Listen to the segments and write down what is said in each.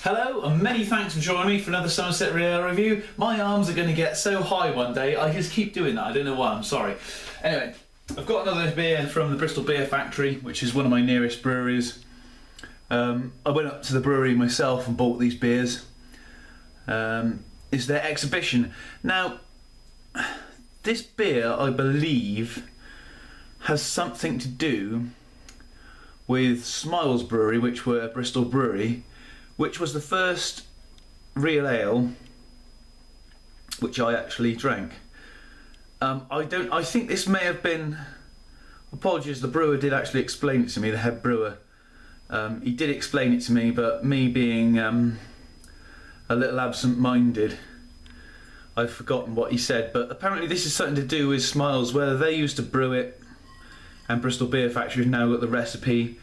Hello and many thanks for joining me for another Somerset Real review. My arms are going to get so high one day, I just keep doing that, I don't know why, I'm sorry. Anyway, I've got another beer from the Bristol Beer Factory, which is one of my nearest breweries. I went up to the brewery myself and bought these beers. It's their exhibition. Now, this beer, I believe, has something to do with Smiles Brewery, which were a Bristol brewery, which was the first real ale which I actually drank. I think this may have been, apologies, the brewer did actually explain it to me, the head brewer. He did explain it to me, but me being a little absent-minded, I've forgotten what he said, but apparently this is something to do with Smiles, whether they used to brew it and Bristol Beer Factory has now got the recipe,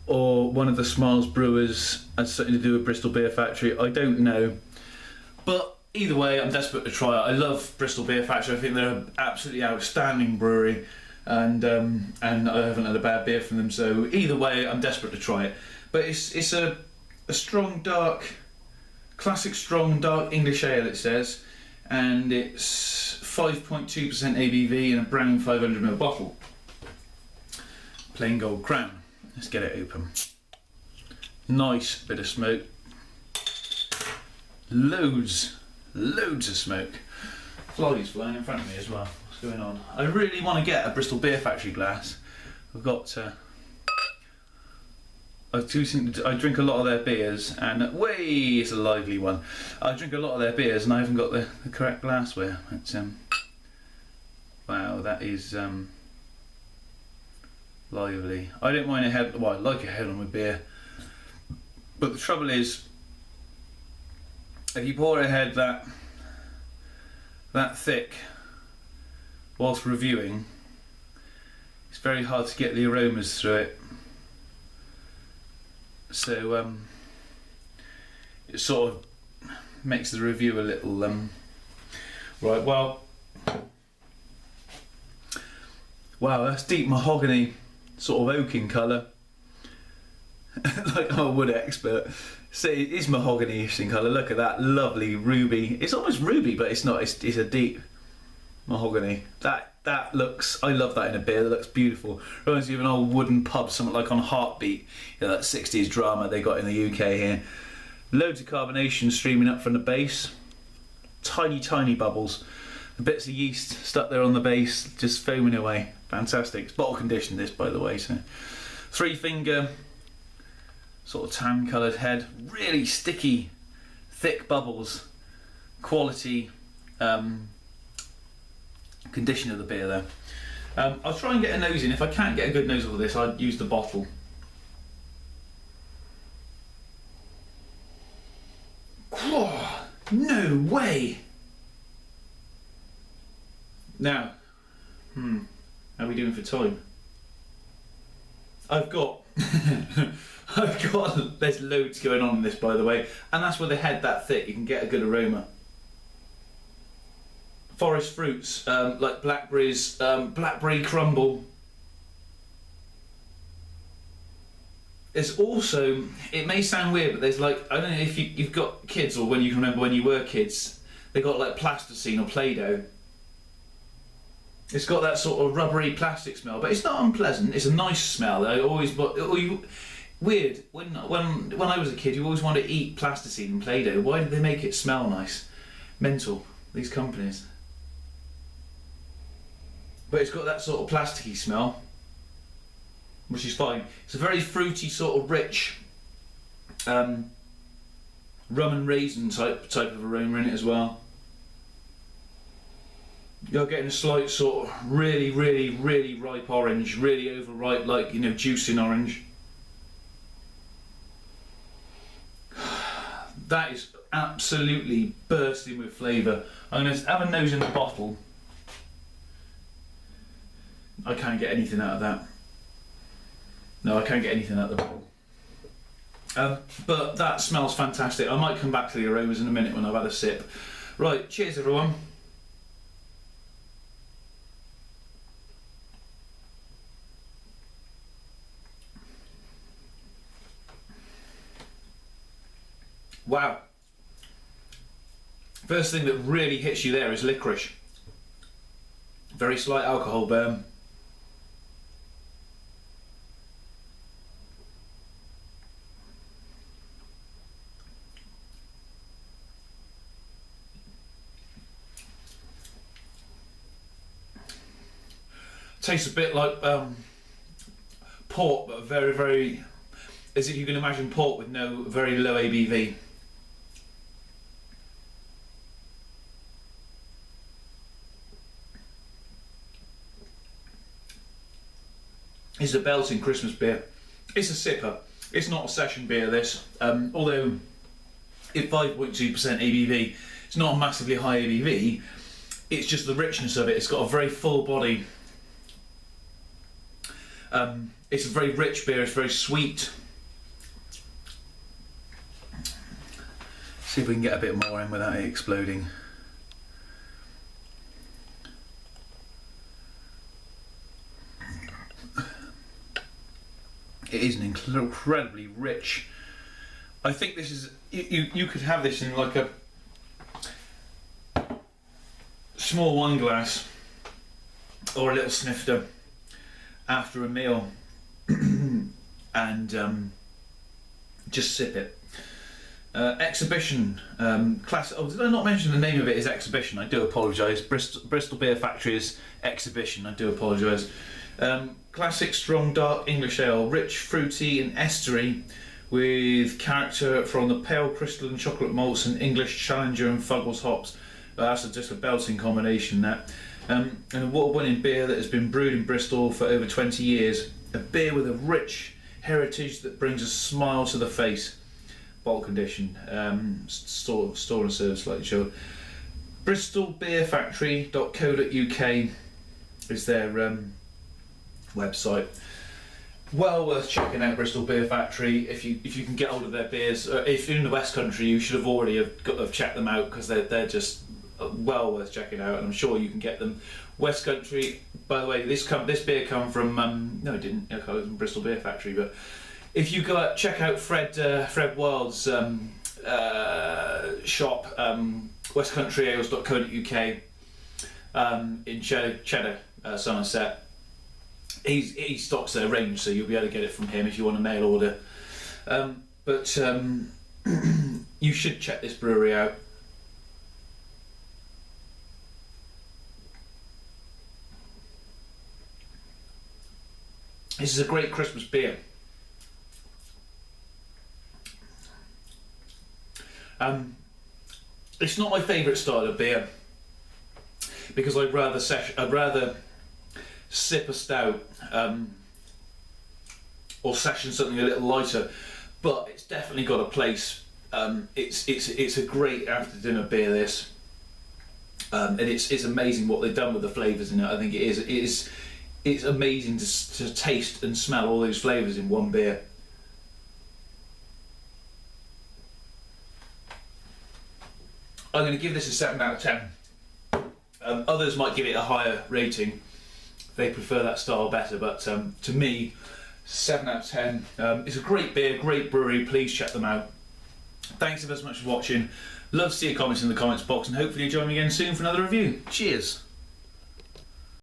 or one of the Smiles brewers has something to do with Bristol Beer Factory, I don't know. But either way, I'm desperate to try it. I love Bristol Beer Factory, I think they're an absolutely outstanding brewery, and I haven't had a bad beer from them, so either way, I'm desperate to try it. But it's a strong, dark, classic strong, dark English ale, it says, and it's 5.2% ABV in a brown 500ml bottle. Plain gold crown. Let's get it open. Nice bit of smoke. Loads of smoke. Flies flying in front of me as well. What's going on? I really want to get a Bristol Beer Factory glass. I've got. I drink a lot of their beers, and it's a lively one. I drink a lot of their beers, and I haven't got the correct glassware. It's, wow, that is. Lively. I don't mind a head. Well, I like a head on with beer, but the trouble is, if you pour a head that thick whilst reviewing, it's very hard to get the aromas through it. So it sort of makes the review a little right. Well, wow, that's deep mahogany. Sort of oak in colour, like I'm a wood expert. So it is mahogany-ish in colour. Look at that lovely ruby. It's almost ruby, but it's not. It's a deep mahogany. That looks. I love that in a beer. That looks beautiful. Reminds me of an old wooden pub, something like on Heartbeat. You know, that 60s drama they got in the UK here. Loads of carbonation streaming up from the base. Tiny bubbles. The bits of yeast stuck there on the base, just foaming away. Fantastic. It's bottle conditioned, this, by the way. So, 3-finger, sort of tan coloured head, really sticky, thick bubbles. Quality condition of the beer there. I'll try and get a nose in. If I can't get a good nose of this, I'd use the bottle. Whoa, no way! Now, how are we doing for time? I've got, there's loads going on in this, by the way, and that's where the head that thick, you can get a good aroma. Forest fruits, like blackberries, blackberry crumble. There's also, it may sound weird, but there's like, I don't know if you've got kids, or when you can remember when you were kids, they got like plasticine or Play-Doh. It's got that sort of rubbery plastic smell, but it's not unpleasant. It's a nice smell. Weird. When I was a kid, you always wanted to eat plasticine and Play-Doh. Why did they make it smell nice? Mental. These companies. But it's got that sort of plasticky smell, which is fine. It's a very fruity, sort of rich, rum and raisin type of aroma in it as well. You're getting a slight sort of really ripe orange, really overripe, like, you know, juicing orange. That is absolutely bursting with flavour. I'm going to have a nose in the bottle. I can't get anything out of that. No, I can't get anything out of the bottle. But that smells fantastic. I might come back to the aromas in a minute when I've had a sip. Right, cheers everyone. Wow. First thing that really hits you there is licorice. Very slight alcohol burn. Tastes a bit like port, but very, very, as if you can imagine port with no very low ABV. It's a belting Christmas beer. It's a sipper. It's not a session beer, this. Although at 5.2% ABV, it's not a massively high ABV. It's just the richness of it. It's got a very full body. It's a very rich beer. It's very sweet. See if we can get a bit more in without it exploding. It is an incredibly rich. I think this is, you could have this in like a small wine glass or a little snifter after a meal and just sip it. Exhibition, class. Oh, did I not mention the name of it is Exhibition? I do apologise. Bristol Beer Factory's Exhibition. I do apologise. Classic strong dark English ale, rich, fruity and estery, with character from the pale crystalline chocolate malts and English Challenger and Fuggles hops. That's just a belting combination, that. An award-winning beer that has been brewed in Bristol for over 20 years. A beer with a rich heritage that brings a smile to the face. Bottle condition, store and serve slightly chilled. BristolBeerFactory.co.uk is their website. Well worth checking out Bristol Beer Factory if you can get hold of their beers. If you're in the West Country, you should have already have checked them out, because they're just well worth checking out, and I'm sure you can get them. West Country, by the way, this beer come from no, it didn't. It was from Bristol Beer Factory, but if you go out, check out Fred Wild's shop, westcountryales.co.uk in Cheddar, Somerset. He stocks their range, so you'll be able to get it from him if you want a mail order. But you should check this brewery out. This is a great Christmas beer. It's not my favourite style of beer, because I'd rather sip a stout or session something a little lighter, but it's definitely got a place. It's a great after dinner beer, this, and it's amazing what they've done with the flavours in it. I think it's amazing to taste and smell all those flavours in one beer. I'm going to give this a 7 out of 10. Others might give it a higher rating. They prefer that style better, but to me, 7 out of 10. It's a great beer, great brewery. Please check them out. Thanks ever so much for watching. Love to see your comments in the comments box, and hopefully you join me again soon for another review. Cheers.